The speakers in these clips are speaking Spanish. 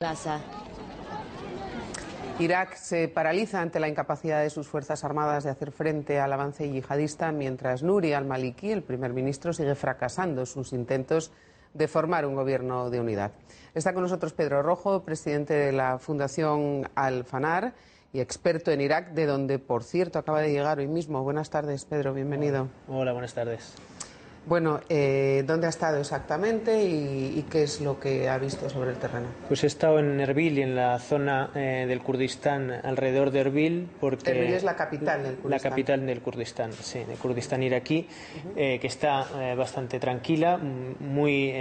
Gaza. Irak se paraliza ante la incapacidad de sus fuerzas armadas de hacer frente al avance yihadista, mientras Nouri al-Maliki, el primer ministro, sigue fracasando sus intentos de formar un gobierno de unidad. Está con nosotros Pedro Rojo, presidente de la Fundación Al-Fanar y experto en Irak, de donde, por cierto, acaba de llegar hoy mismo. Buenas tardes, Pedro, bienvenido. Hola, buenas tardes. Bueno, ¿dónde ha estado exactamente y qué es lo que ha visto sobre el terreno? Pues he estado en Erbil y en la zona del Kurdistán, alrededor de Erbil, porque... Erbil es la capital del Kurdistán. La capital del Kurdistán, sí, del Kurdistán iraquí, que está bastante tranquila, muy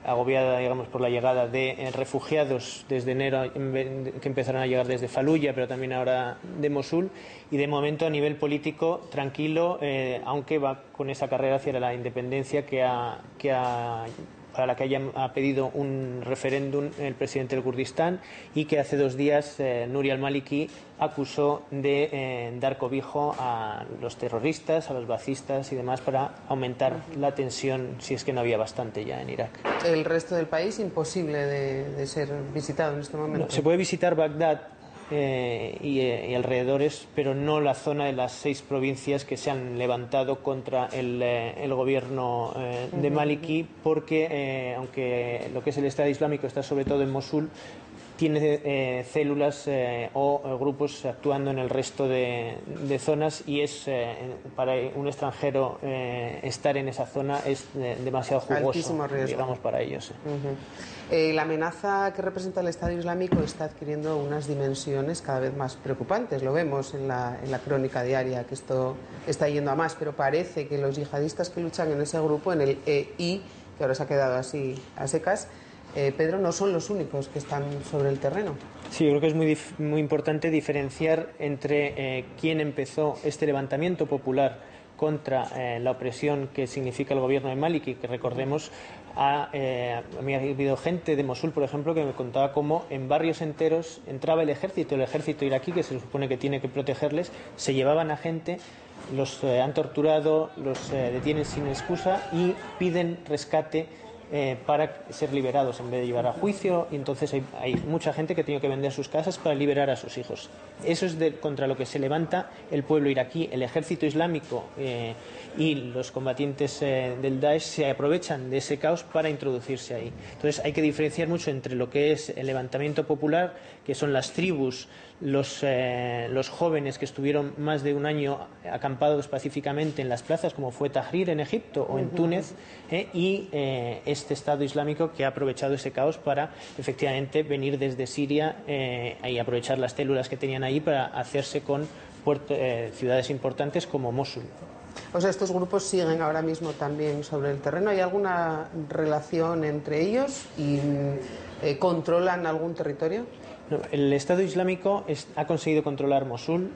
agobiada, digamos, por la llegada de refugiados desde enero, que empezaron a llegar desde Faluya, pero también ahora de Mosul, y de momento a nivel político tranquilo, aunque va con esa carrera hacia la independencia para la que ha pedido un referéndum el presidente del Kurdistán, y que hace 2 días Nouri al-Maliki acusó de dar cobijo a los terroristas, a los baazistas y demás, para aumentar la tensión, si es que no había bastante ya en Irak. ¿El resto del país imposible de ser visitado en este momento? No, se puede visitar Bagdad y alrededores, pero no la zona de las 6 provincias que se han levantado contra el gobierno de Maliki, porque aunque lo que es el Estado Islámico está sobre todo en Mosul, tiene células o grupos actuando en el resto de zonas, y es para un extranjero estar en esa zona es demasiado jugoso, digamos, para ellos. La amenaza que representa el Estado Islámico está adquiriendo unas dimensiones cada vez más preocupantes. Lo vemos en la crónica diaria, que esto está yendo a más, pero parece que los yihadistas que luchan en ese grupo, en el EI, que ahora se ha quedado así a secas, Pedro, no son los únicos que están sobre el terreno. Sí, yo creo que es muy importante diferenciar entre quién empezó este levantamiento popular contra la opresión que significa el gobierno de Maliki, que recordemos, a mí ha habido gente de Mosul, por ejemplo, que me contaba cómo en barrios enteros entraba el ejército iraquí, que se supone que tiene que protegerles, se llevaban a gente, los han torturado, los detienen sin excusa y piden rescate para ser liberados en vez de llevar a juicio, y entonces hay mucha gente que ha tenido que vender sus casas para liberar a sus hijos. Eso es contra lo que se levanta el pueblo iraquí. El ejército islámico y los combatientes del Daesh se aprovechan de ese caos para introducirse ahí. Entonces hay que diferenciar mucho entre lo que es el levantamiento popular, que son las tribus, los jóvenes que estuvieron más de un año acampados pacíficamente en las plazas, como fue Tahrir en Egipto o en Túnez, y este Estado Islámico que ha aprovechado ese caos para efectivamente venir desde Siria y aprovechar las células que tenían ahí para hacerse con ciudades importantes como Mosul. O sea, estos grupos siguen ahora mismo también sobre el terreno. ¿Hay alguna relación entre ellos y controlan algún territorio? No, el Estado Islámico ha conseguido controlar Mosul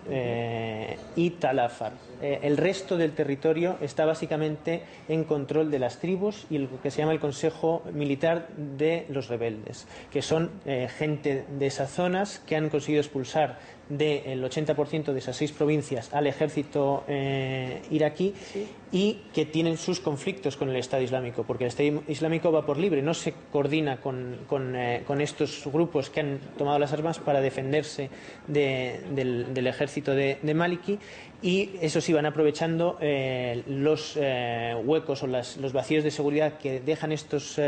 y Tal Afar. El resto del territorio está básicamente en control de las tribus y lo que se llama el Consejo Militar de los Rebeldes, que son gente de esas zonas que han conseguido expulsar del 80% de esas 6 provincias al ejército iraquí, sí, y que tienen sus conflictos con el Estado Islámico, porque el Estado Islámico va por libre, no se coordina con estos grupos que han tomado las armas para defenderse del ejército de Maliki, y eso sí van aprovechando los huecos o los vacíos de seguridad que dejan estos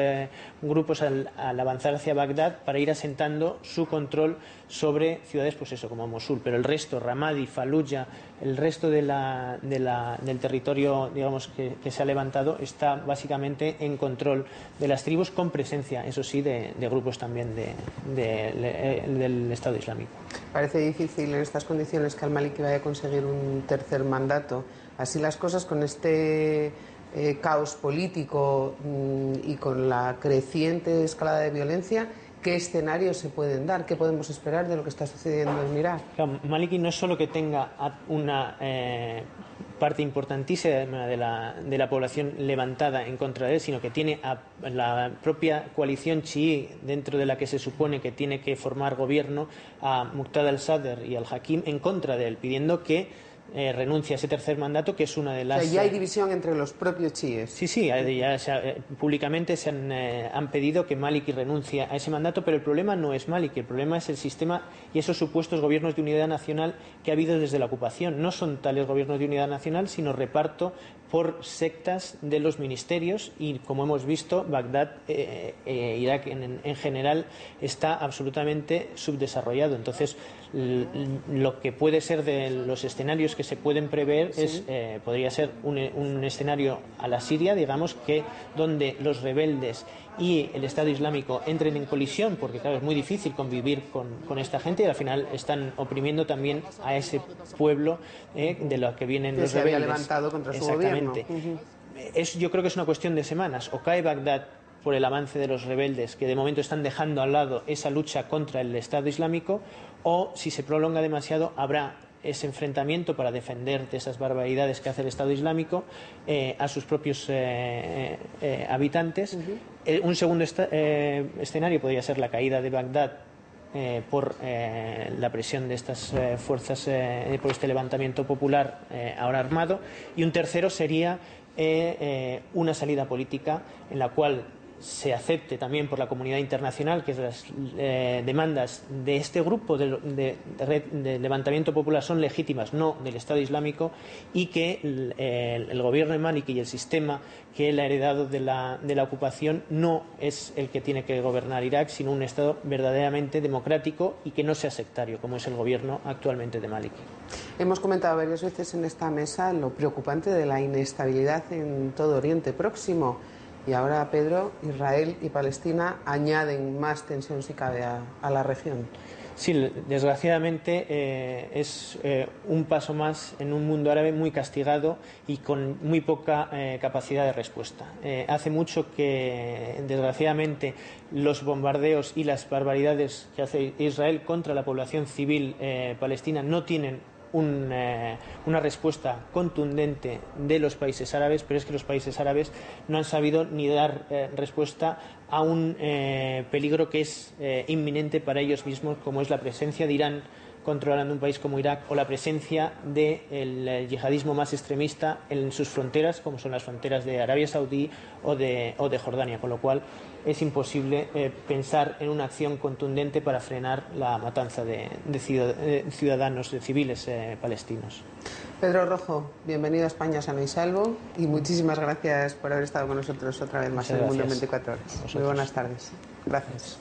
grupos al avanzar hacia Bagdad para ir asentando su control sobre ciudades, pues eso, como Mosul, pero el resto, Ramadi, Faluya, el resto del territorio, digamos, que se ha levantado, está básicamente en control de las tribus, con presencia, eso sí, de grupos también del Estado Islámico. Parece difícil en estas condiciones que al-Maliki vaya a conseguir un tercer mandato. Así las cosas, con este caos político y con la creciente escalada de violencia, ¿qué escenarios se pueden dar? ¿Qué podemos esperar de lo que está sucediendo en Irak? Claro, Maliki no es solo que tenga una parte importantísima de la población levantada en contra de él, sino que tiene a la propia coalición chií, dentro de la que se supone que tiene que formar gobierno, a Muqtada al-Sadr y al-Hakim en contra de él, pidiendo que renuncia a ese tercer mandato, que es una de las... O sea, ya hay división entre los propios chiíes. Sí, ya públicamente se han pedido que Maliki renuncie a ese mandato, pero el problema no es Maliki, el problema es el sistema y esos supuestos gobiernos de unidad nacional que ha habido desde la ocupación. No son tales gobiernos de unidad nacional, sino reparto por sectas de los ministerios y, como hemos visto, Bagdad, Irak en general, está absolutamente subdesarrollado. Entonces, lo que puede ser de los escenarios que se pueden prever podría ser un escenario a la Siria, digamos, donde los rebeldes y el Estado Islámico entren en colisión, porque claro, es muy difícil convivir con esta gente y al final están oprimiendo también a ese pueblo de lo que vienen los rebeldes. Se había levantado contra su gobierno. Yo creo que es una cuestión de semanas. O cae Bagdad por el avance de los rebeldes, que de momento están dejando al lado esa lucha contra el Estado Islámico, o si se prolonga demasiado habrá ese enfrentamiento para defender de esas barbaridades que hace el Estado Islámico a sus propios habitantes. Un segundo escenario podría ser la caída de Bagdad por la presión de estas fuerzas, por este levantamiento popular ahora armado, y un tercero sería una salida política en la cual se acepte también por la comunidad internacional que las demandas de este grupo de levantamiento popular son legítimas, no del Estado Islámico, y que el gobierno de Maliki y el sistema que él ha heredado de la ocupación no es el que tiene que gobernar Irak, sino un Estado verdaderamente democrático y que no sea sectario, como es el gobierno actualmente de Maliki. Hemos comentado varias veces en esta mesa lo preocupante de la inestabilidad en todo Oriente Próximo. Y ahora, Pedro, Israel y Palestina añaden más tensión, si cabe, a la región. Sí, desgraciadamente es un paso más en un mundo árabe muy castigado y con muy poca capacidad de respuesta. Hace mucho que, desgraciadamente, los bombardeos y las barbaridades que hace Israel contra la población civil palestina no tienen una respuesta contundente de los países árabes, pero es que los países árabes no han sabido ni dar respuesta a un peligro que es inminente para ellos mismos, como es la presencia de Irán controlando un país como Irak, o la presencia del yihadismo más extremista en sus fronteras, como son las fronteras de Arabia Saudí o de Jordania, con lo cual es imposible pensar en una acción contundente para frenar la matanza de ciudadanos, de civiles palestinos. Pedro Rojo, bienvenido a España sano y salvo, y muchísimas gracias por haber estado con nosotros otra vez más en el Mundo en 24 Horas. Muy buenas tardes. Gracias.